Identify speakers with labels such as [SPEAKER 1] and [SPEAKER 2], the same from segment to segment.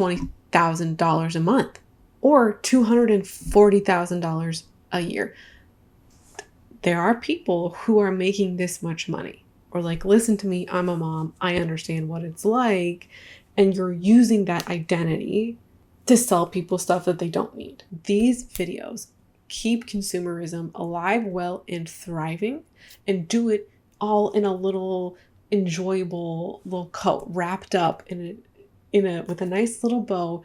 [SPEAKER 1] $20,000 a month or $240,000 a year. There are people who are making this much money, or like, listen to me, I'm a mom, I understand what it's like. And you're using that identity to sell people stuff that they don't need. These videos keep consumerism alive, well, and thriving, and do it all in a little enjoyable little coat wrapped up with a nice little bow.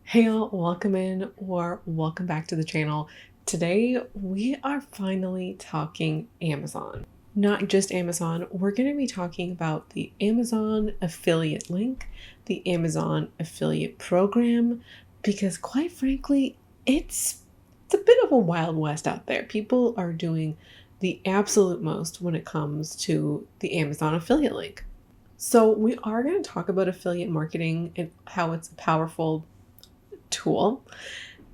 [SPEAKER 1] Hey y'all, welcome in or welcome back to the channel. Today we are finally talking Amazon. Not just Amazon, we're going to be talking about the Amazon affiliate link, the Amazon affiliate program, because quite frankly, it's a bit of a wild west out there. People are doing the absolute most when it comes to the Amazon affiliate link. So we are going to talk about affiliate marketing and how it's a powerful tool.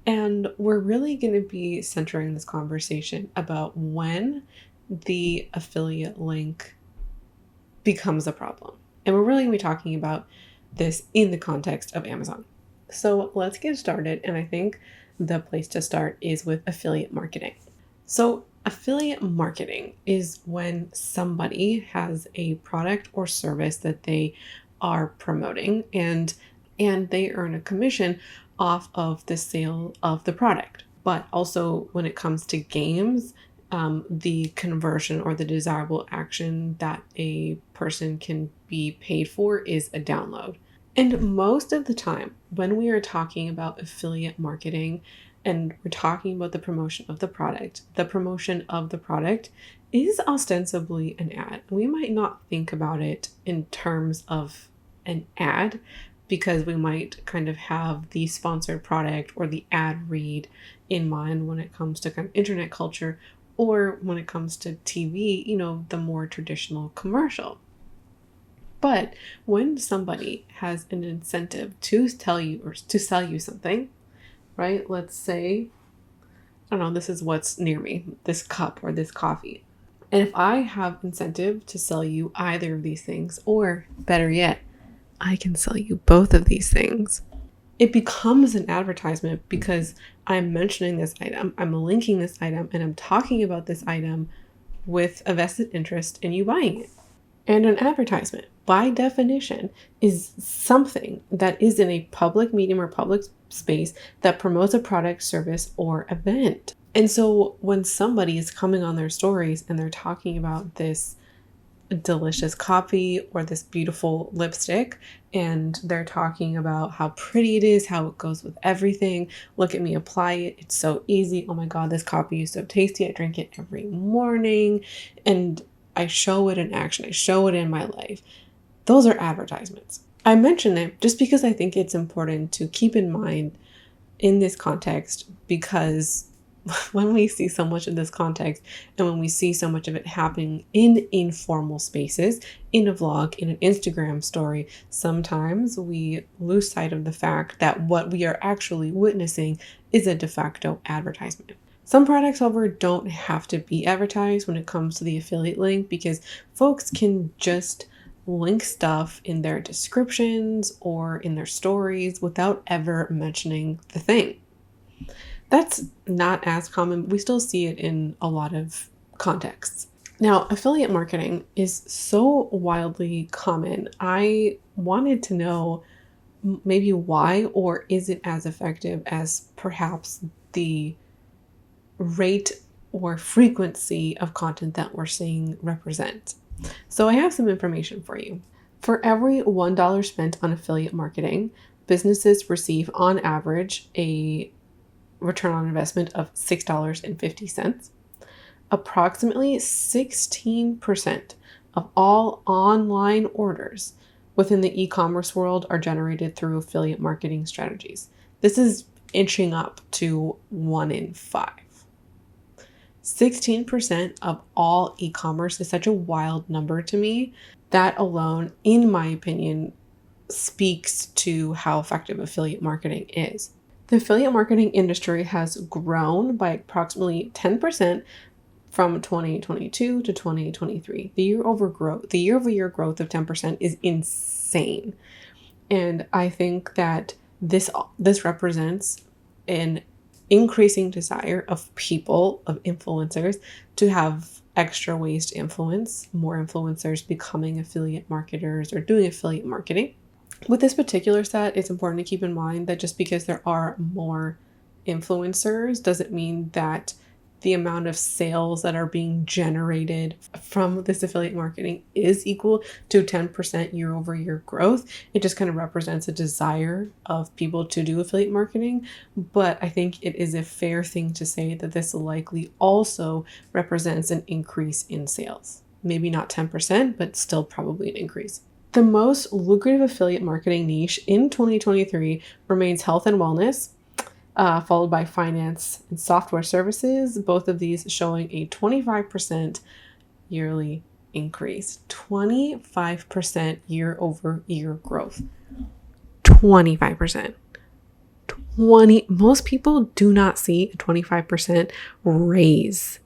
[SPEAKER 1] And we're really going to be centering this conversation about when the affiliate link becomes a problem. And we're really going to be talking about this in the context of Amazon. So let's get started. And I think the place to start is with affiliate marketing. So affiliate marketing is when somebody has a product or service that they are promoting and they earn a commission off of the sale of the product. But also when it comes to games, the conversion or the desirable action that a person can be paid for is a download. And most of the time when we are talking about affiliate marketing and we're talking about the promotion of the product is ostensibly an ad. We might not think about it in terms of an ad because we might kind of have the sponsored product or the ad read in mind when it comes to kind of internet culture, or when it comes to TV, the more traditional commercial. But when somebody has an incentive to tell you or to sell you something, right? Let's say, I don't know, this is what's near me, this cup or this coffee. And if I have incentive to sell you either of these things, or better yet, I can sell you both of these things, it becomes an advertisement because I'm mentioning this item, I'm linking this item, and I'm talking about this item with a vested interest in you buying it. And an advertisement, by definition, is something that is in a public medium or public space that promotes a product, service, or event. And so when somebody is coming on their stories and they're talking about this delicious coffee or this beautiful lipstick, and they're talking about how pretty it is, how it goes with everything, look at me apply it, it's so easy, oh my god, this coffee is so tasty, I drink it every morning, and I show it in action, I show it in my life. Those are advertisements. I mention it just because I think it's important to keep in mind in this context, because when we see so much of this context and when we see so much of it happening in informal spaces, in a vlog, in an Instagram story, sometimes we lose sight of the fact that what we are actually witnessing is a de facto advertisement. Some products, however, don't have to be advertised when it comes to the affiliate link, because folks can just link stuff in their descriptions or in their stories without ever mentioning the thing. That's not as common. We still see it in a lot of contexts. Now, affiliate marketing is so wildly common. I wanted to know maybe why, or is it as effective as perhaps the rate or frequency of content that we're seeing represent. So I have some information for you. For every $1 spent on affiliate marketing, businesses receive on average a return on investment of $6.50. Approximately 16% of all online orders within the e-commerce world are generated through affiliate marketing strategies. This is inching up to 1 in 5. 16% of all e-commerce is such a wild number to me. That alone, in my opinion, speaks to how effective affiliate marketing is. The affiliate marketing industry has grown by approximately 10% from 2022 to 2023. The year-over-year growth of 10% is insane. And I think that this represents an increasing desire of people, of influencers, to have extra ways to influence, more influencers becoming affiliate marketers or doing affiliate marketing. With this particular set, it's important to keep in mind that just because there are more influencers doesn't mean that the amount of sales that are being generated from this affiliate marketing is equal to 10% year over year growth. It just kind of represents a desire of people to do affiliate marketing. But I think it is a fair thing to say that this likely also represents an increase in sales. Maybe not 10%, but still probably an increase. The most lucrative affiliate marketing niche in 2023 remains health and wellness, followed by finance and software services, both of these showing a 25% yearly increase. 25% year over year growth. 25%. Most people do not see a 25% raise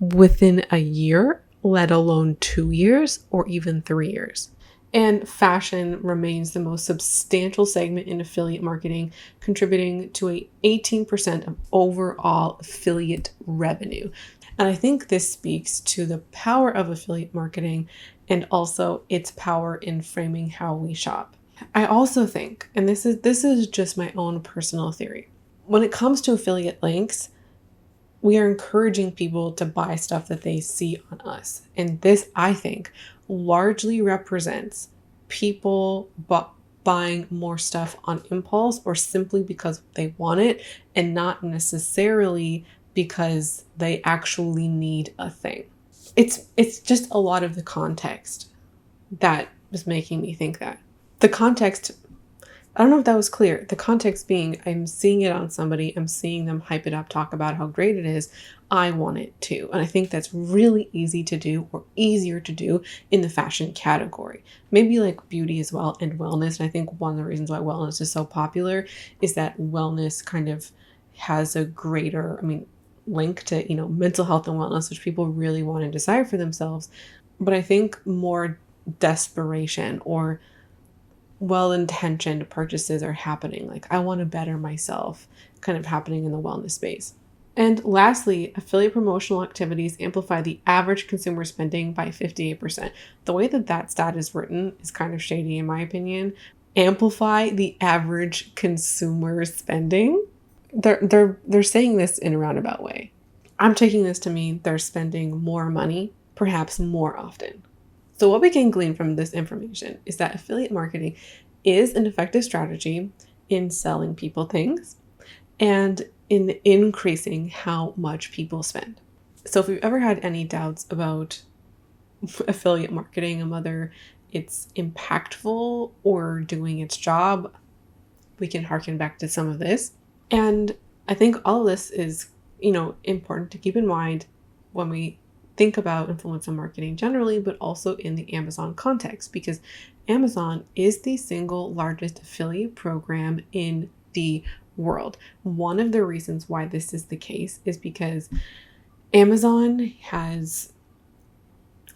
[SPEAKER 1] within a year, let alone 2 years or even 3 years. And fashion remains the most substantial segment in affiliate marketing, contributing to 18% of overall affiliate revenue. And I think this speaks to the power of affiliate marketing and also its power in framing how we shop. I also think, and this is just my own personal theory, when it comes to affiliate links, we are encouraging people to buy stuff that they see on us. And this, I think, largely represents people buying more stuff on impulse or simply because they want it and not necessarily because they actually need a thing. It's just a lot of the context that was making me think that. The context, I don't know if that was clear. The context being, I'm seeing it on somebody, I'm seeing them hype it up, talk about how great it is. I want it too. And I think that's really easy to do, or easier to do, in the fashion category. Maybe like beauty as well and wellness. And I think one of the reasons why wellness is so popular is that wellness kind of has a greater, link to, mental health and wellness, which people really want and desire for themselves. But I think more desperation or well-intentioned purchases are happening. Like, I want to better myself, kind of happening in the wellness space. And lastly, affiliate promotional activities amplify the average consumer spending by 58%. The way that stat is written is kind of shady in my opinion. Amplify the average consumer spending. They're saying this in a roundabout way. I'm taking this to mean they're spending more money, perhaps more often. So what we can glean from this information is that affiliate marketing is an effective strategy in selling people things and in increasing how much people spend. So if you've ever had any doubts about affiliate marketing and whether it's impactful or doing its job, we can harken back to some of this. And I think all of this is, important to keep in mind when we think about influencer marketing generally, but also in the Amazon context, because Amazon is the single largest affiliate program in the world. One of the reasons why this is the case is because Amazon is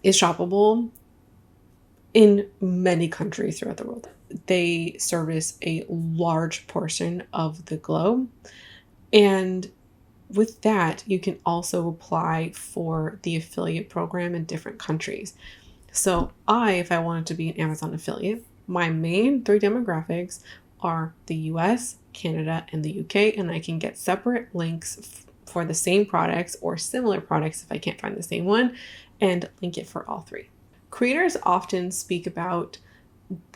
[SPEAKER 1] shoppable in many countries throughout the world. They service a large portion of the globe. And with that, you can also apply for the affiliate program in different countries. So if I wanted to be an Amazon affiliate, my main 3 demographics are the US, Canada, and the UK, and I can get separate links for the same products or similar products if I can't find the same one, and link it for all 3. Creators often speak about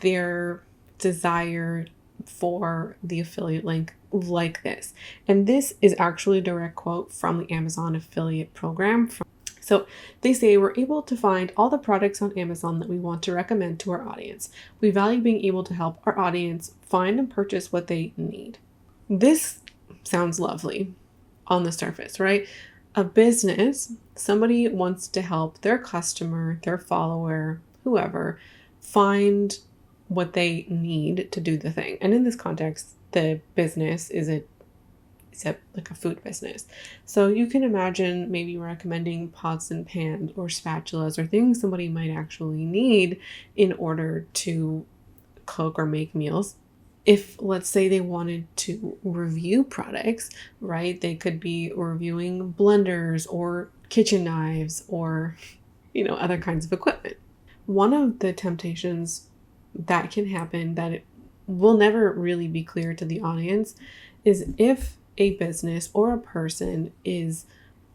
[SPEAKER 1] their desire for the affiliate link like this. And this is actually a direct quote from the Amazon affiliate program. So they say, we're able to find all the products on Amazon that we want to recommend to our audience. We value being able to help our audience find and purchase what they need. This sounds lovely on the surface, right? A business, somebody wants to help their customer, their follower, whoever, find what they need to do the thing. And in this context, the business is like a food business. So you can imagine maybe recommending pots and pans or spatulas or things somebody might actually need in order to cook or make meals. If, let's say, they wanted to review products, right? They could be reviewing blenders or kitchen knives or, other kinds of equipment. One of the temptations that can happen that it will never really be clear to the audience is if a business or a person is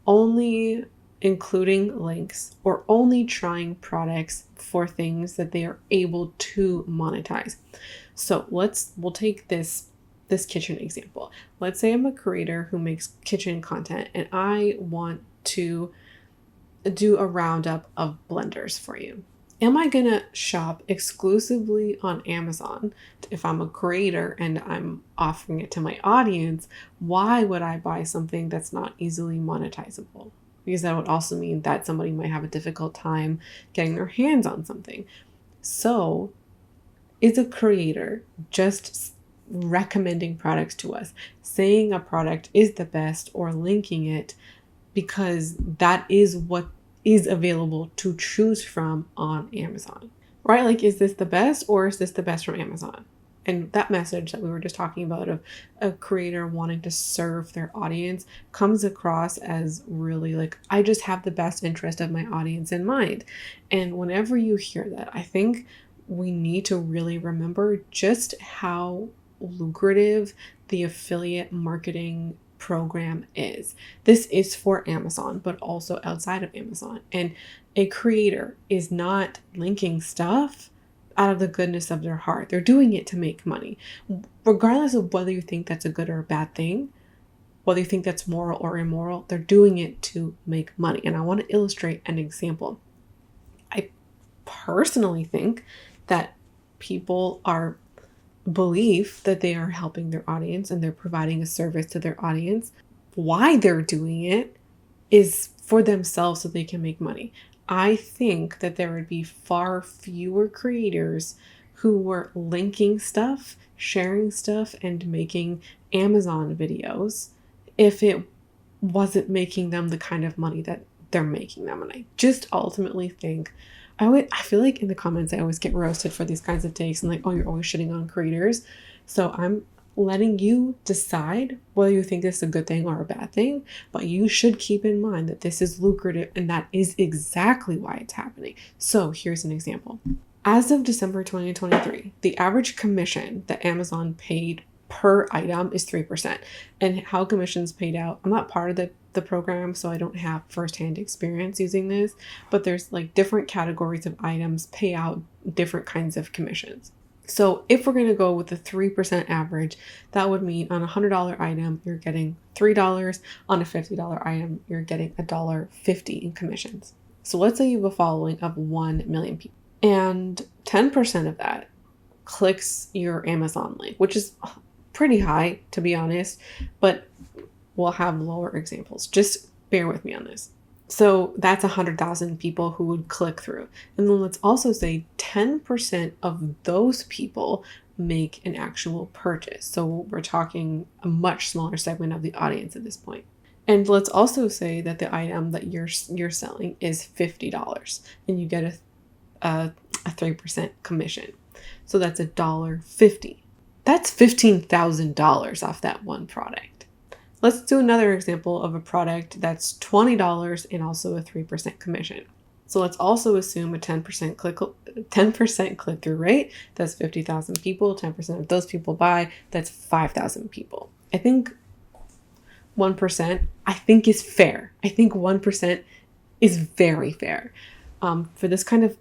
[SPEAKER 1] only including links or only trying products for things that they are able to monetize. So we'll take this kitchen example. Let's say I'm a creator who makes kitchen content and I want to do a roundup of blenders for you. Am I going to shop exclusively on Amazon? If I'm a creator and I'm offering it to my audience, why would I buy something that's not easily monetizable? Because that would also mean that somebody might have a difficult time getting their hands on something. So, is a creator just recommending products to us, saying a product is the best or linking it because that is what is available to choose from on Amazon, right? Like, is this the best or is this the best from Amazon? And that message that we were just talking about of a creator wanting to serve their audience comes across as really like, I just have the best interest of my audience in mind. And whenever you hear that, I think we need to really remember just how lucrative the affiliate marketing program is. This is for Amazon, but also outside of Amazon. And a creator is not linking stuff out of the goodness of their heart. They're doing it to make money. Regardless of whether you think that's a good or a bad thing, whether you think that's moral or immoral, they're doing it to make money. And I want to illustrate an example. I personally think that people believe that they are helping their audience and they're providing a service to their audience. Why they're doing it is for themselves so they can make money. I think that there would be far fewer creators who were linking stuff, sharing stuff, and making Amazon videos if it wasn't making them the kind of money that they're making them. And I just ultimately think I feel like in the comments I always get roasted for these kinds of takes and like, oh, you're always shitting on creators. So I'm letting you decide whether you think this is a good thing or a bad thing, but you should keep in mind that this is lucrative and that is exactly why it's happening. So here's an example. As of December 2023, the average commission that Amazon paid per item is 3%. And how commissions paid out, I'm not part of the program, so I don't have firsthand experience using this, but there's like different categories of items pay out different kinds of commissions. So if we're going to go with the 3% average, that would mean on a $100 item, you're getting $3. On a $50 item, you're getting $1.50 in commissions. So let's say you have a following of 1 million people and 10% of that clicks your Amazon link, which is pretty high, to be honest, but we'll have lower examples. Just bear with me on this. So that's 100,000 people who would click through. And then let's also say 10% of those people make an actual purchase. So we're talking a much smaller segment of the audience at this point. And let's also say that the item that you're selling is $50 and you get a 3% commission. So that's $1.50. That's $15,000 off that one product. Let's do another example of a product that's $20 and also a 3% commission. So let's also assume a 10% click-through rate. That's 50,000 people. 10% of those people buy. That's 5,000 people. I think 1% is fair. I think 1% is very fair. For this kind of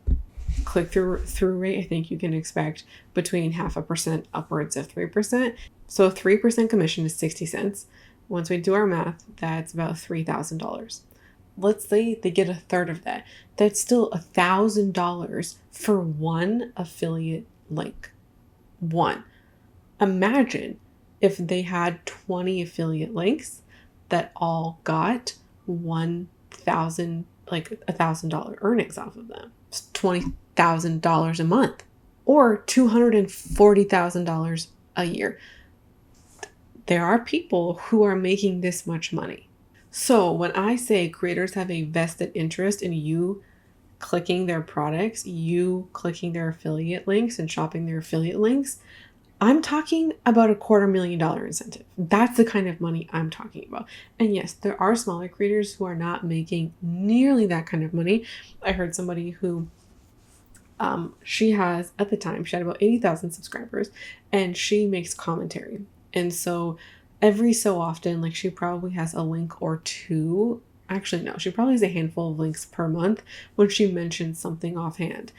[SPEAKER 1] click-through rate, I think you can expect between 0.5% upwards of 3%. So 3% commission is 60 cents. Once we do our math, that's about $3,000. Let's say they get a third of that. That's still $1,000 for one affiliate link. One. Imagine if they had 20 affiliate links that all got $1,000 earnings off of them. It's $20,000 a month or $240,000 a year. There are people who are making this much money. So when I say creators have a vested interest in you clicking their products, you clicking their affiliate links and shopping their affiliate links, I'm talking about $250,000 incentive. That's the kind of money I'm talking about. And yes, there are smaller creators who are not making nearly that kind of money. I heard somebody who she has, at the time, she had about 80,000 subscribers, and she makes commentary. And so every so often, like, she probably has a link or two. Actually, no, she probably has a handful of links per month when she mentions something offhand.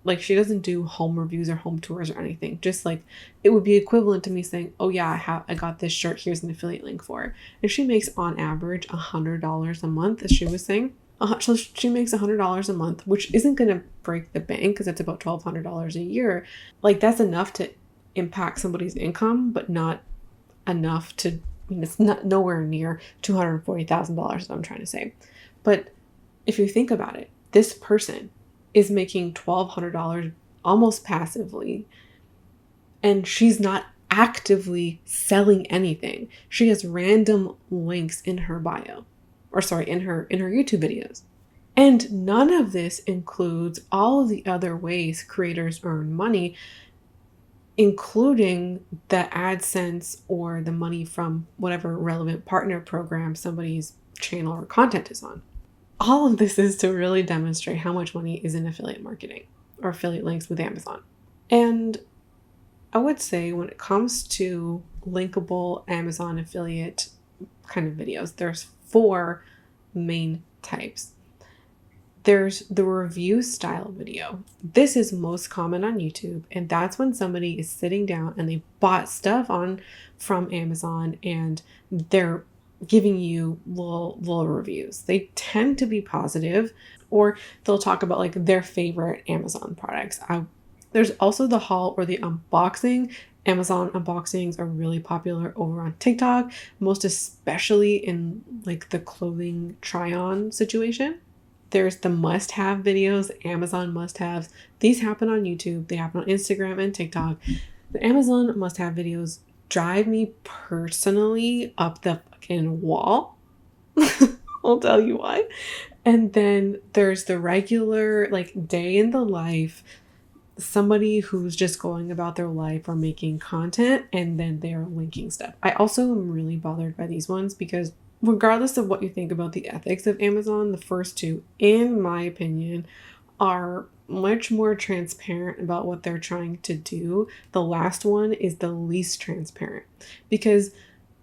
[SPEAKER 1] Like, she doesn't do home reviews or home tours or anything. Just like, it would be equivalent to me saying, oh yeah, I got this shirt, here's an affiliate link for it. And she makes on average $100 a month, as she was saying. So she makes $100 a month, which isn't going to break the bank because it's about $1,200 a year. Like, that's enough to impact somebody's income, but not enough to, it's not nowhere near $240,000 is what I'm trying to say. But if you think about it, this person is making $1,200 almost passively, and she's not actively selling anything. She has random links in her bio, or sorry, in her YouTube videos. And none of this includes all of the other ways creators earn money, including the AdSense or the money from whatever relevant partner program somebody's channel or content is on. All of this is to really demonstrate how much money is in affiliate marketing or affiliate links with Amazon. And I would say when it comes to linkable Amazon affiliate kind of videos, there's 4 main types. There's the review style video. This is most common on YouTube, and that's when somebody is sitting down and they bought stuff from Amazon and they're giving you little reviews. They tend to be positive, or they'll talk about like their favorite Amazon products. There's also the haul or the unboxing. Amazon unboxings are really popular over on TikTok, most especially in like the clothing try-on situation. There's the must-have videos, Amazon must-haves. These happen on YouTube. They happen on Instagram and TikTok. The Amazon must-have videos drive me personally up the fucking wall. I'll tell you why. And then there's the regular like day in the life, somebody who's just going about their life or making content, and then they're linking stuff. I also am really bothered by these ones because regardless of what you think about the ethics of Amazon, the first 2, in my opinion, are much more transparent about what they're trying to do. The last one is the least transparent because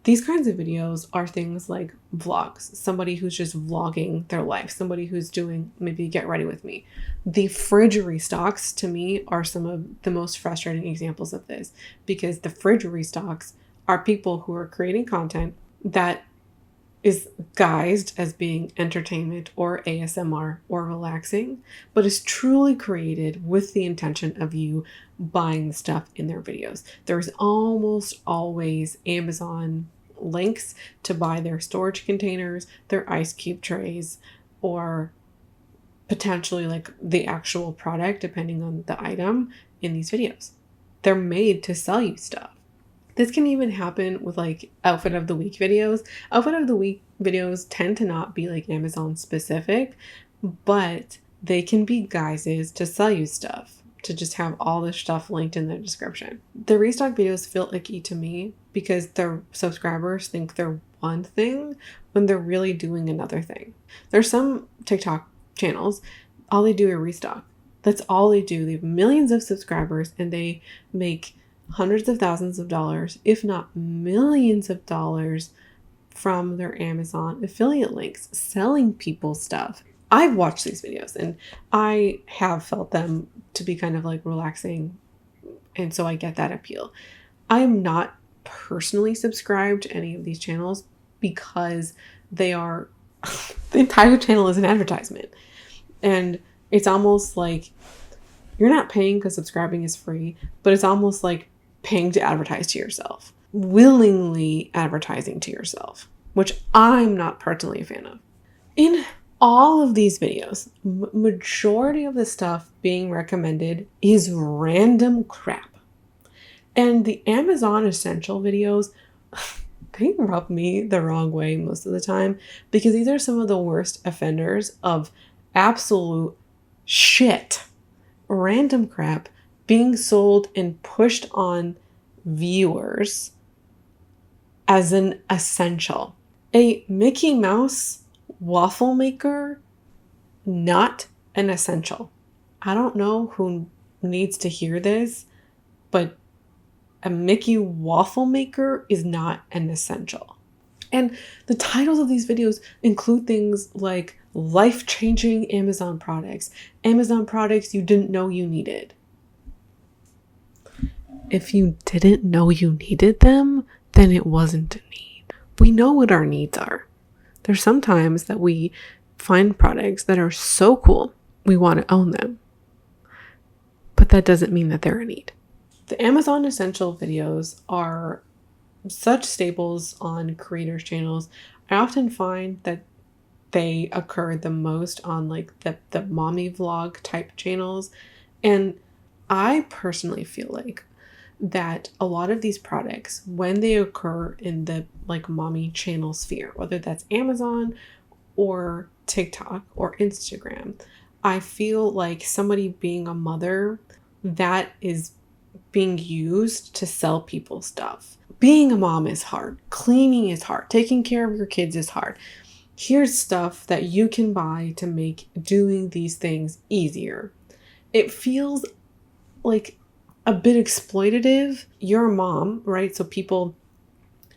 [SPEAKER 1] these kinds of videos are things like vlogs, somebody who's just vlogging their life, somebody who's doing maybe get ready with me. The fridge restocks to me are some of the most frustrating examples of this because the fridge restocks are people who are creating content that is guised as being entertainment or ASMR or relaxing, but is truly created with the intention of you buying the stuff in their videos. There's almost always Amazon links to buy their storage containers, their ice cube trays, or potentially like the actual product, depending on the item in these videos. They're made to sell you stuff. This can even happen with like outfit of the week videos. Outfit of the week videos tend to not be like Amazon specific, but they can be guises to sell you stuff, to just have all this stuff linked in the description. The restock videos feel icky to me because their subscribers think they're one thing when they're really doing another thing. There's some TikTok channels, all they do is restock. That's all they do. They have millions of subscribers and they make hundreds of thousands of dollars, if not millions of dollars, from their Amazon affiliate links, selling people stuff. I've watched these videos and I have felt them to be kind of like relaxing, and so I get that appeal. I am not personally subscribed to any of these channels because they are the entire channel is an advertisement, and it's almost like you're not paying because subscribing is free, but it's almost like paying to advertise to yourself, willingly advertising to yourself, which I'm not personally a fan of. In all of these videos, majority of the stuff being recommended is random crap. And the Amazon Essential videos, they rub me the wrong way most of the time because these are some of the worst offenders of absolute shit, random crap being sold and pushed on viewers as an essential. A Mickey Mouse waffle maker, not an essential. I don't know who needs to hear this, but a Mickey waffle maker is not an essential. And the titles of these videos include things like life-changing Amazon products you didn't know you needed. If you didn't know you needed them, then it wasn't a need. We know what our needs are. There's sometimes that we find products that are so cool, we want to own them. But that doesn't mean that they're a need. The Amazon Essential videos are such staples on creators' channels. I often find that they occur the most on like the mommy vlog type channels. And I personally feel like that a lot of these products, when they occur in the like mommy channel sphere, whether that's Amazon or TikTok or Instagram, I feel like somebody being a mother, that is being used to sell people stuff. Being a mom is hard. Cleaning is hard. Taking care of your kids is hard. Here's stuff that you can buy to make doing these things easier. It feels like a bit exploitative. You're a mom, right? So people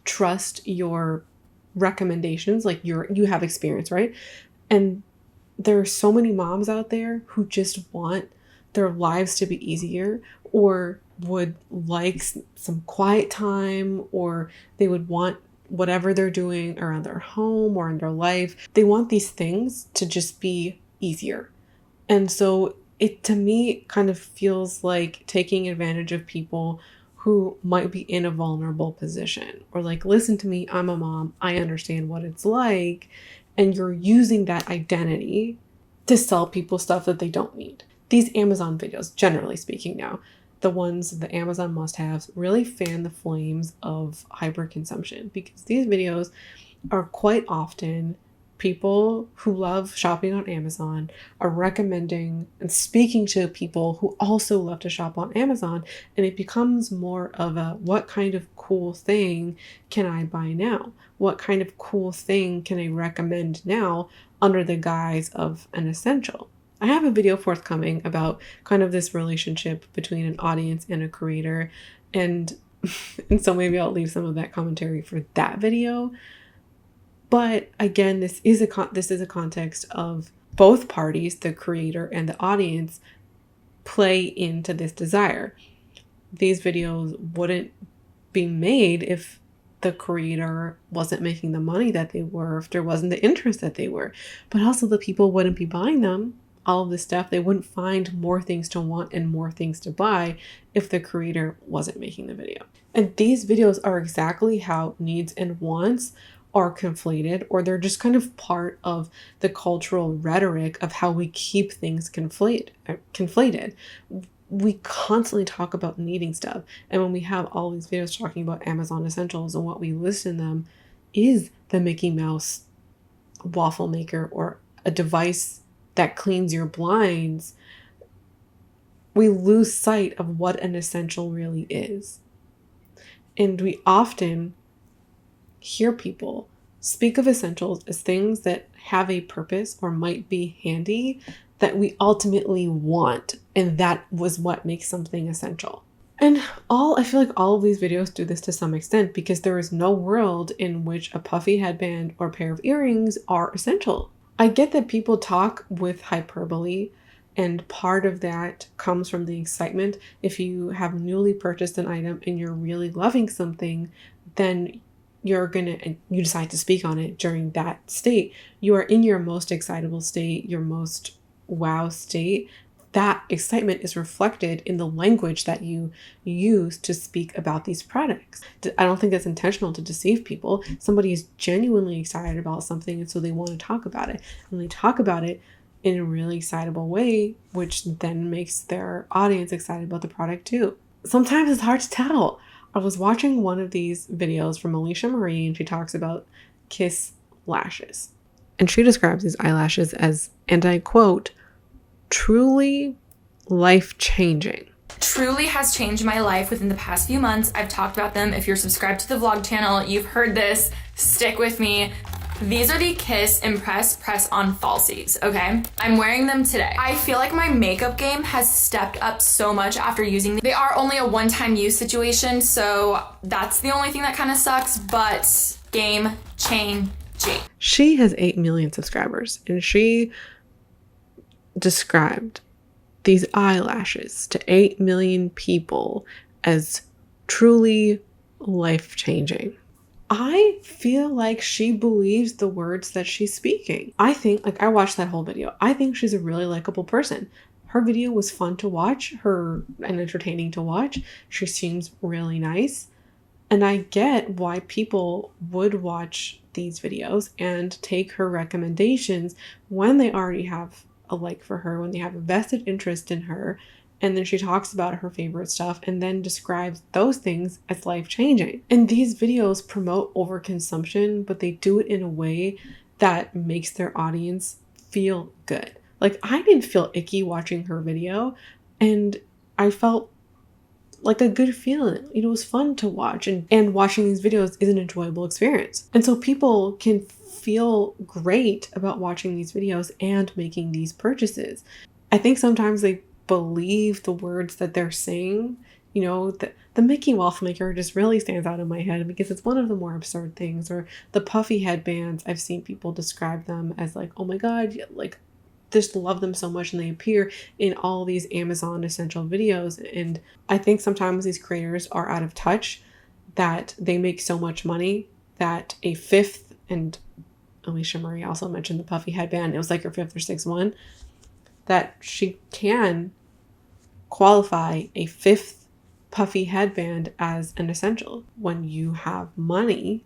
[SPEAKER 1] trust your recommendations, like you have experience, right? And there are so many moms out there who just want their lives to be easier, or would like some quiet time, or they would want whatever they're doing around their home or in their life. They want these things to just be easier. And so it, to me, kind of feels like taking advantage of people who might be in a vulnerable position, or like, listen to me, I'm a mom, I understand what it's like. And you're using that identity to sell people stuff that they don't need. These Amazon videos, generally speaking now, the ones the Amazon must-haves, really fan the flames of hyperconsumption, because these videos are quite often people who love shopping on Amazon are recommending and speaking to people who also love to shop on Amazon, and it becomes more of a, what kind of cool thing can I buy now? What kind of cool thing can I recommend now under the guise of an essential? I have a video forthcoming about kind of this relationship between an audience and a creator, and so maybe I'll leave some of that commentary for that video. But again, this is a context of both parties, the creator and the audience, play into this desire. These videos wouldn't be made if the creator wasn't making the money that they were, if there wasn't the interest that they were. But also the people wouldn't be buying them, all of this stuff. They wouldn't find more things to want and more things to buy if the creator wasn't making the video. And these videos are exactly how needs and wants are conflated, or they're just kind of part of the cultural rhetoric of how we keep things conflated. We constantly talk about needing stuff, and when we have all these videos talking about Amazon essentials, and what we list in them is the Mickey Mouse waffle maker or a device that cleans your blinds, we lose sight of what an essential really is. And we often hear people speak of essentials as things that have a purpose or might be handy that we ultimately want, and that was what makes something essential. And I feel like all of these videos do this to some extent, because there is no world in which a puffy headband or pair of earrings are essential. I get that people talk with hyperbole, and part of that comes from the excitement. If you have newly purchased an item and you're really loving something, then you decide to speak on it during that state. You are in your most excitable state, your most wow state. That excitement is reflected in the language that you use to speak about these products. I don't think that's intentional to deceive people. Somebody is genuinely excited about something, and so they want to talk about it. And they talk about it in a really excitable way, which then makes their audience excited about the product too. Sometimes it's hard to tell. I was watching one of these videos from Alicia Marie, and she talks about kiss lashes. And she describes these eyelashes as, and I quote, truly life-changing.
[SPEAKER 2] Truly has changed my life within the past few months. I've talked about them. If you're subscribed to the vlog channel, you've heard this. Stick with me. These are the Kiss Impress Press-On Falsies, okay? I'm wearing them today. I feel like my makeup game has stepped up so much after using them. They are only a one-time use situation, so that's the only thing that kind of sucks, but game changing.
[SPEAKER 1] She has 8 million subscribers, and she described these eyelashes to 8 million people as truly life-changing. I feel like she believes the words that she's speaking. I think, like, I watched that whole video. I think she's a really likable person. Her video was fun to watch, and entertaining to watch. She seems really nice. And I get why people would watch these videos and take her recommendations when they already have a like for her, when they have a vested interest in her. And then she talks about her favorite stuff and then describes those things as life-changing. And these videos promote overconsumption, but they do it in a way that makes their audience feel good. Like, I didn't feel icky watching her video, and I felt like a good feeling. It was fun to watch, and watching these videos is an enjoyable experience. And so people can feel great about watching these videos and making these purchases. I think sometimes they believe the words that they're saying. You know, the Mickey waffle maker just really stands out in my head because it's one of the more absurd things. Or the puffy headbands, I've seen people describe them as like, oh my god, like, just love them so much, and they appear in all these Amazon essential videos. And I think sometimes these creators are out of touch, that they make so much money that a fifth, and Alicia Marie also mentioned the puffy headband, it was like her fifth or sixth one, that she can qualify a fifth puffy headband as an essential when you have money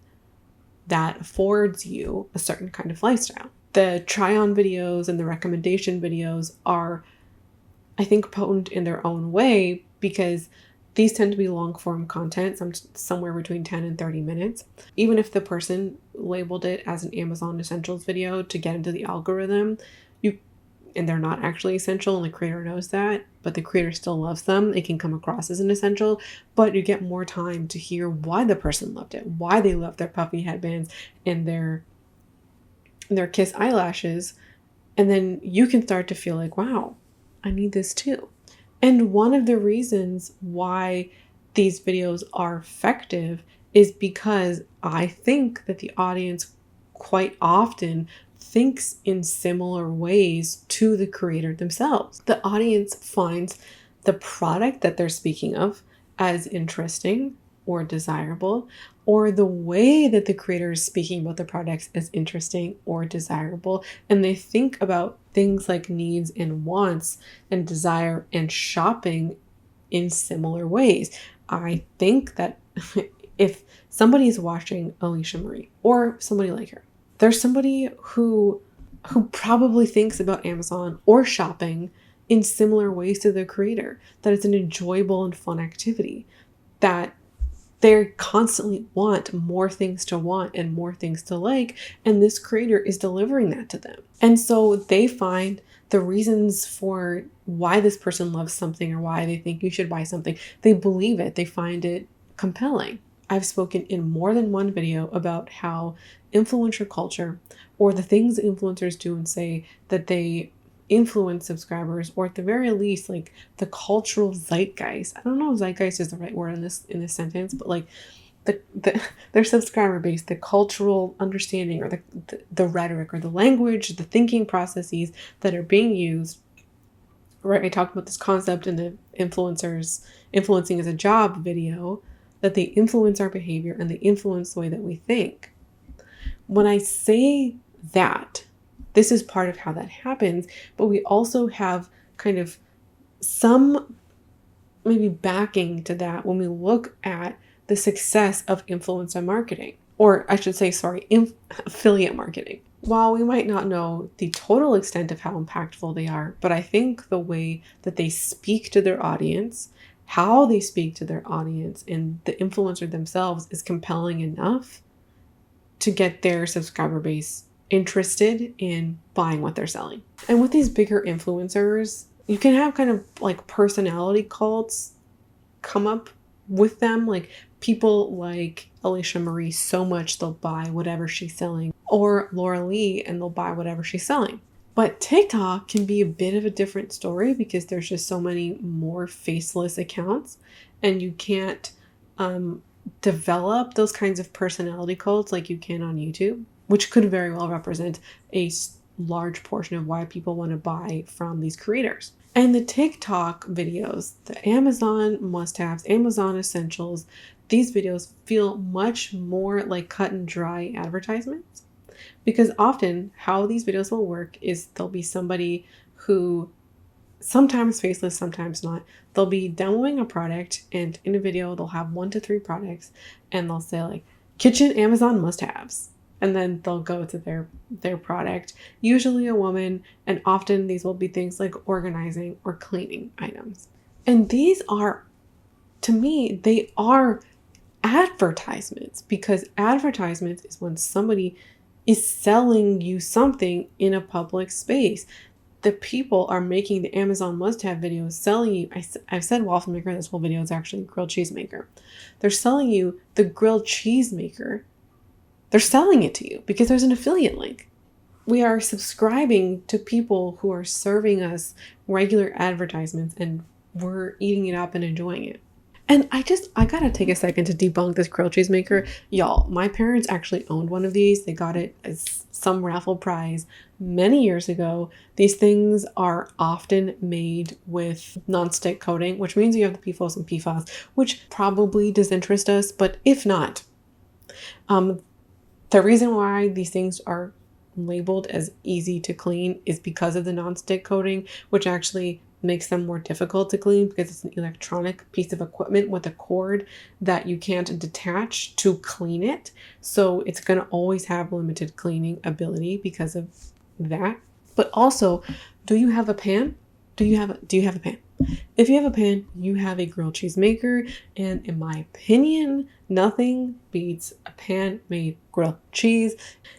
[SPEAKER 1] that affords you a certain kind of lifestyle. The try-on videos and the recommendation videos are, I think, potent in their own way because these tend to be long-form content, somewhere between 10 and 30 minutes. Even if the person labeled it as an Amazon Essentials video to get into the algorithm, and they're not actually essential, and the creator knows that, but the creator still loves them, it can come across as an essential, but you get more time to hear why the person loved it, why they love their puffy headbands and their Kiss eyelashes, and then you can start to feel like, wow, I need this too. And one of the reasons why these videos are effective is because I think that the audience quite often thinks in similar ways to the creator themselves. The audience finds the product that they're speaking of as interesting or desirable, or the way that the creator is speaking about the products as interesting or desirable, and they think about things like needs and wants and desire and shopping in similar ways. I think that if somebody is watching Alicia Marie or somebody like her, there's somebody who probably thinks about Amazon or shopping in similar ways to the creator, that it's an enjoyable and fun activity, that they constantly want more things to want and more things to like, and this creator is delivering that to them. And so they find the reasons for why this person loves something or why they think you should buy something. They believe it. They find it compelling. I've spoken in more than one video about how influencer culture, or the things that influencers do and say that they influence subscribers, or at the very least, like the cultural zeitgeist. I don't know if zeitgeist is the right word in this sentence, but like their subscriber base, the cultural understanding, or the rhetoric, or the language, the thinking processes that are being used. Right, I talked about this concept in the influencing as a job video, that they influence our behavior and they influence the way that we think. When I say that, this is part of how that happens, but we also have kind of some maybe backing to that when we look at the success of influencer marketing, or I should say, affiliate marketing. While we might not know the total extent of how impactful they are, but I think the way that they speak to their audience, how they speak to their audience, and the influencer themselves is compelling enough to get their subscriber base interested in buying what they're selling. And with these bigger influencers, you can have kind of like personality cults come up with them. Like people like Alicia Marie so much they'll buy whatever she's selling, or Laura Lee and they'll buy whatever she's selling. But TikTok can be a bit of a different story because there's just so many more faceless accounts, and you can't develop those kinds of personality cults like you can on YouTube, which could very well represent a large portion of why people want to buy from these creators. And the TikTok videos, the Amazon must-haves, Amazon essentials, these videos feel much more like cut and dry advertisements. Because often how these videos will work is there'll be somebody who, sometimes faceless, sometimes not, they'll be demoing a product, and in a video they'll have 1 to 3 products and they'll say like kitchen Amazon must-haves. And then they'll go to their product, usually a woman, and often these will be things like organizing or cleaning items. And these are, to me, they are advertisements, because advertisements is when somebody is selling you something in a public space. The people are making the Amazon must-have videos selling you, I've said waffle maker, this whole video is actually grilled cheese maker. They're selling you the grilled cheese maker. They're selling it to you because there's an affiliate link. We are subscribing to people who are serving us regular advertisements, and we're eating it up and enjoying it. And I gotta take a second to debunk this grilled cheese maker. Y'all, my parents actually owned one of these. They got it as some raffle prize many years ago. These things are often made with nonstick coating, which means you have the PFOS and PFAS, which probably disinterest us, but if not, the reason why these things are labeled as easy to clean is because of the nonstick coating, which actually makes them more difficult to clean because it's an electronic piece of equipment with a cord that you can't detach to clean it. So it's going to always have limited cleaning ability because of that. But also, do you have a pan? Do you have a pan? If you have a pan, you have a grilled cheese maker, and in my opinion, nothing beats a pan-made grilled cheese,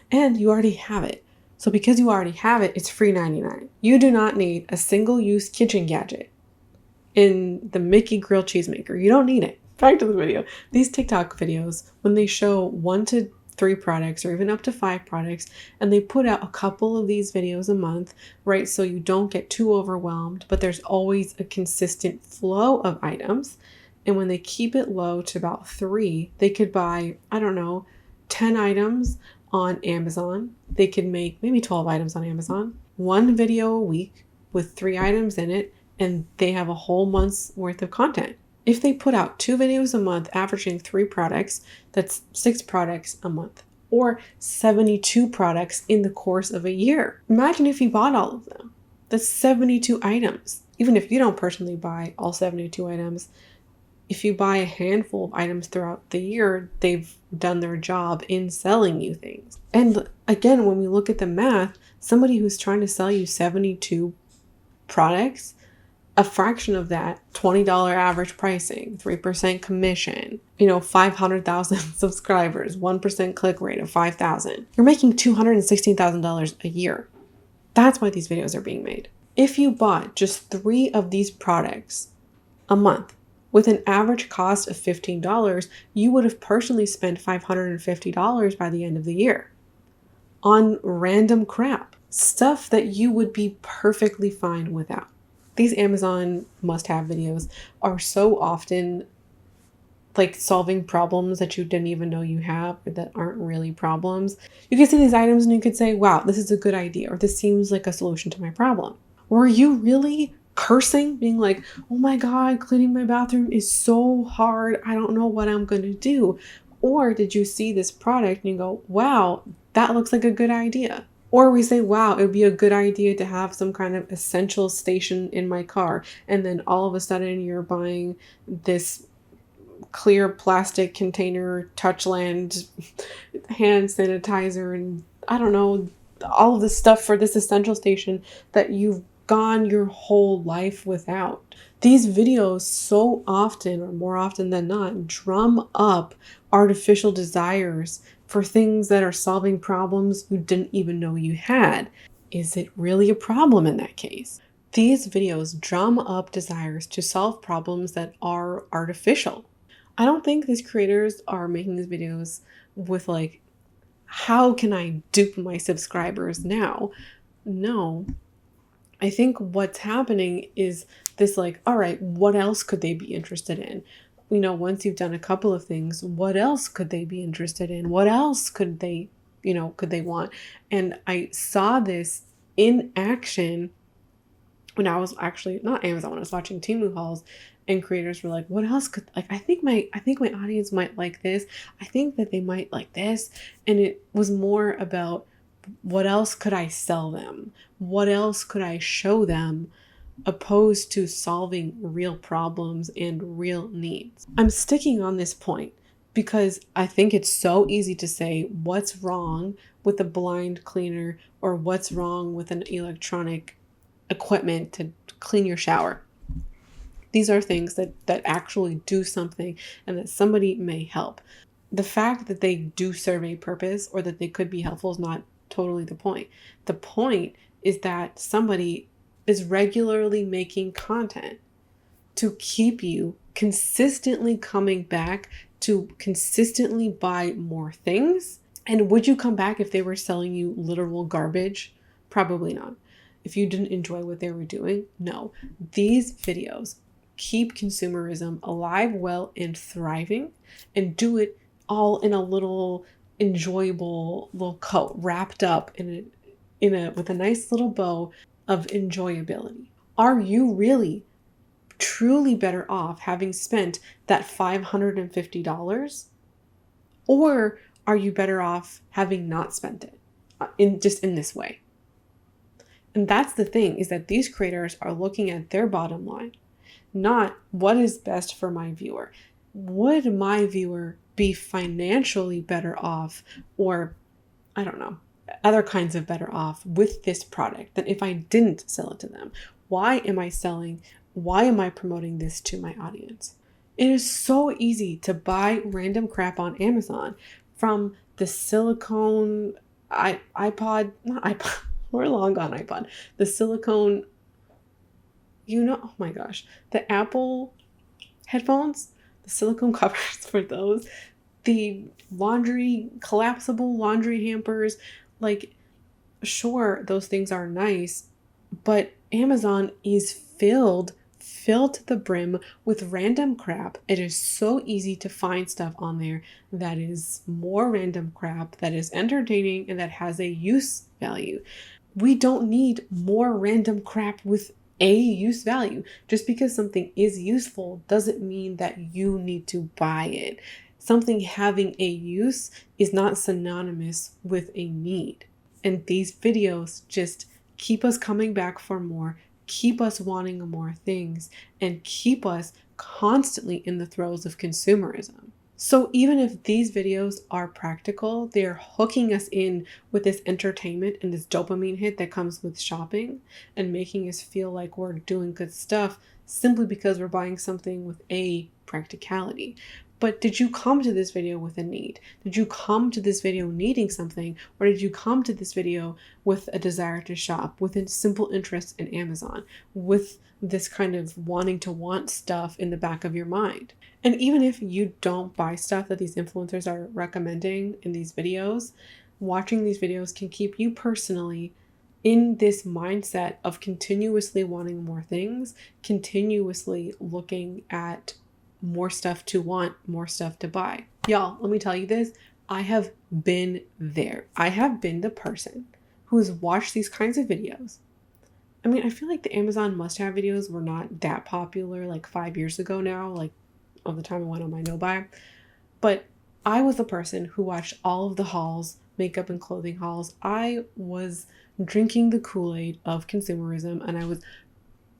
[SPEAKER 1] and you already have it. So because you already have it, it's free 99. You do not need a single-use kitchen gadget in the Mickey grilled cheese maker. You don't need it. Back to the video. These TikTok videos, when they show 1 to 3 products or even up to 5 products, and they put out a couple of these videos a month, right? So you don't get too overwhelmed, but there's always a consistent flow of items. And when they keep it low to about 3, they could buy, 10 items on Amazon. They could make maybe 12 items on Amazon, 1 video a week with 3 items in it, and they have a whole month's worth of content. If they put out 2 videos a month, averaging 3 products, that's 6 products a month, or 72 products in the course of a year. Imagine if you bought all of them. That's 72 items. Even if you don't personally buy all 72 items, if you buy a handful of items throughout the year, they've done their job in selling you things. And again, when we look at the math, somebody who's trying to sell you 72 products, a fraction of that, $20 average pricing, 3% commission, 500,000 subscribers, 1% click rate of 5,000. You're making $216,000 a year. That's why these videos are being made. If you bought just 3 of these products a month with an average cost of $15, you would have personally spent $550 by the end of the year on random crap, stuff that you would be perfectly fine without. These Amazon must-have videos are so often like solving problems that you didn't even know you have, or that aren't really problems. You can see these items and you could say, wow, this is a good idea, or this seems like a solution to my problem. Were you really cursing, being like, oh my God, cleaning my bathroom is so hard, I don't know what I'm going to do? Or did you see this product and you go, wow, that looks like a good idea? Or we say, wow, it would be a good idea to have some kind of essential station in my car. And then all of a sudden you're buying this clear plastic container, Touchland hand sanitizer, and all of this stuff for this essential station that you've gone your whole life without. These videos so often, or more often than not, drum up artificial desires for things that are solving problems you didn't even know you had. Is it really a problem in that case? These videos drum up desires to solve problems that are artificial. I don't think these creators are making these videos with like, how can I dupe my subscribers now? No. I think what's happening is this like, all right, what else could they be interested in? Once you've done a couple of things, what else could they be interested in? What else could they, could they want? And I saw this in action when I was actually not Amazon, when I was watching Temu hauls, and creators were like, what else could, like, I think my audience might like this. I think that they might like this. And it was more about, what else could I sell them? What else could I show them, opposed to solving real problems and real needs? I'm sticking on this point because I think it's so easy to say what's wrong with a blind cleaner or what's wrong with an electronic equipment to clean your shower. These are things that actually do something and that somebody may help. The fact that they do serve a purpose or that they could be helpful is not totally the point. The point is that somebody is regularly making content to keep you consistently coming back, to consistently buy more things. And would you come back if they were selling you literal garbage? Probably not. If you didn't enjoy what they were doing, no. These videos keep consumerism alive, well, and thriving, and do it all in a little enjoyable little coat wrapped up in a with a nice little bow of enjoyability. Are you really truly better off having spent that $550, or are you better off having not spent it in this way? And that's the thing, is that these creators are looking at their bottom line, not what is best for my viewer. Would my viewer be financially better off, or I don't know, other kinds of better off with this product than if I didn't sell it to them? Why am I selling? Why am I promoting this to my audience? It is so easy to buy random crap on Amazon, from the silicone iPod, not iPod, we're long gone iPod, the silicone, oh my gosh, the Apple headphones, the silicone covers for those, the collapsible laundry hampers. Like, sure, those things are nice, but Amazon is filled to the brim with random crap. It is so easy to find stuff on there that is more random crap, that is entertaining, and that has a use value. We don't need more random crap with a use value. Just because something is useful doesn't mean that you need to buy it. Something having a use is not synonymous with a need. And these videos just keep us coming back for more, keep us wanting more things, and keep us constantly in the throes of consumerism. So even if these videos are practical, they're hooking us in with this entertainment and this dopamine hit that comes with shopping, and making us feel like we're doing good stuff simply because we're buying something with a practicality. But did you come to this video with a need? Did you come to this video needing something? Or did you come to this video with a desire to shop, with a simple interest in Amazon, with this kind of wanting to want stuff in the back of your mind? And even if you don't buy stuff that these influencers are recommending in these videos, watching these videos can keep you personally in this mindset of continuously wanting more things, continuously looking at more stuff to want, more stuff to buy. Y'all, let me tell you this. I have been there. I have been the person who has watched these kinds of videos. I mean, I feel like the Amazon must-have videos were not that popular like 5 years ago now, like of the time I went on my no-buy. But I was the person who watched all of the hauls, makeup and clothing hauls. I was drinking the Kool-Aid of consumerism, and I was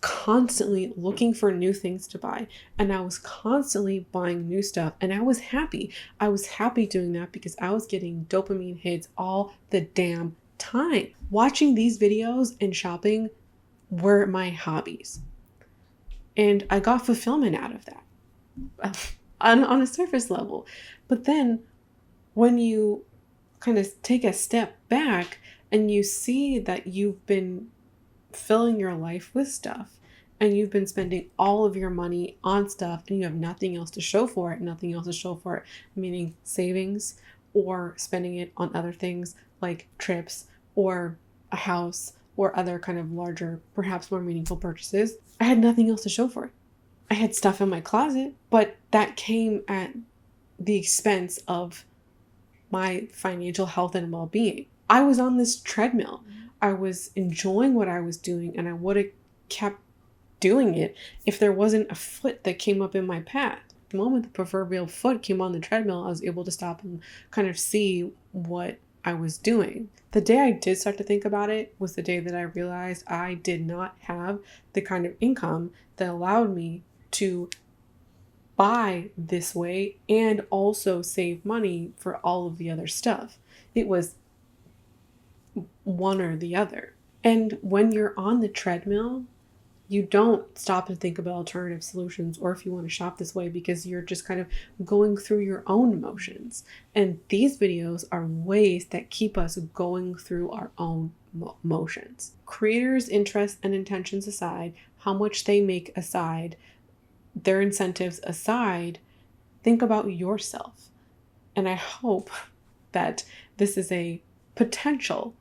[SPEAKER 1] constantly looking for new things to buy, and I was constantly buying new stuff, and I was happy. I was happy doing that because I was getting dopamine hits all the damn time. Watching these videos and shopping were my hobbies. And I got fulfillment out of that on a surface level. But then when you kind of take a step back and you see that you've been filling your life with stuff and you've been spending all of your money on stuff and you have nothing else to show for it, meaning savings or spending it on other things like trips or a house or other kind of larger, perhaps more meaningful purchases. I had nothing else to show for it. I had stuff in my closet, but that came at the expense of my financial health and well-being. I was on this treadmill. I was enjoying what I was doing, and I would have kept doing it if there wasn't a foot that came up in my path. The moment the proverbial foot came on the treadmill, I was able to stop and kind of see what I was doing. The day I did start to think about it was the day that I realized I did not have the kind of income that allowed me to buy this way and also save money for all of the other stuff. It was one or the other. And when you're on the treadmill, you don't stop and think about alternative solutions or if you want to shop this way, because you're just kind of going through your own motions. And these videos are ways that keep us going through our own motions. Creators' interests and intentions aside, how much they make aside, their incentives aside, think about yourself. And I hope that this is a potential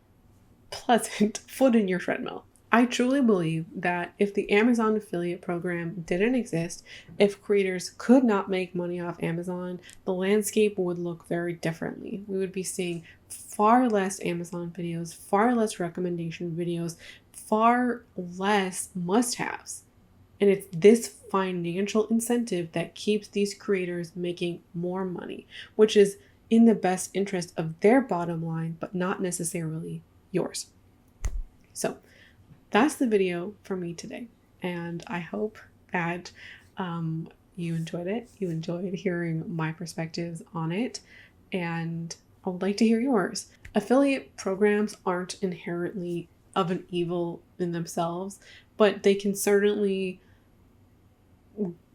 [SPEAKER 1] pleasant foot in your treadmill. I truly believe that if the Amazon affiliate program didn't exist, if creators could not make money off Amazon, the landscape would look very differently. We would be seeing far less Amazon videos, far less recommendation videos, far less must-haves. And it's this financial incentive that keeps these creators making more money, which is in the best interest of their bottom line, but not necessarily yours. So that's the video for me today. And I hope that you enjoyed it. You enjoyed hearing my perspectives on it. And I would like to hear yours. Affiliate programs aren't inherently of an evil in themselves, but they can certainly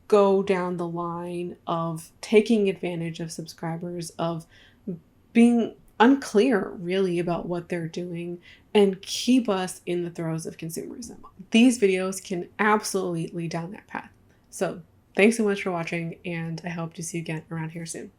[SPEAKER 1] go down the line of taking advantage of subscribers, of being unclear really about what they're doing, and keep us in the throes of consumerism. These videos can absolutely lead down that path. So thanks so much for watching, and I hope to see you again around here soon.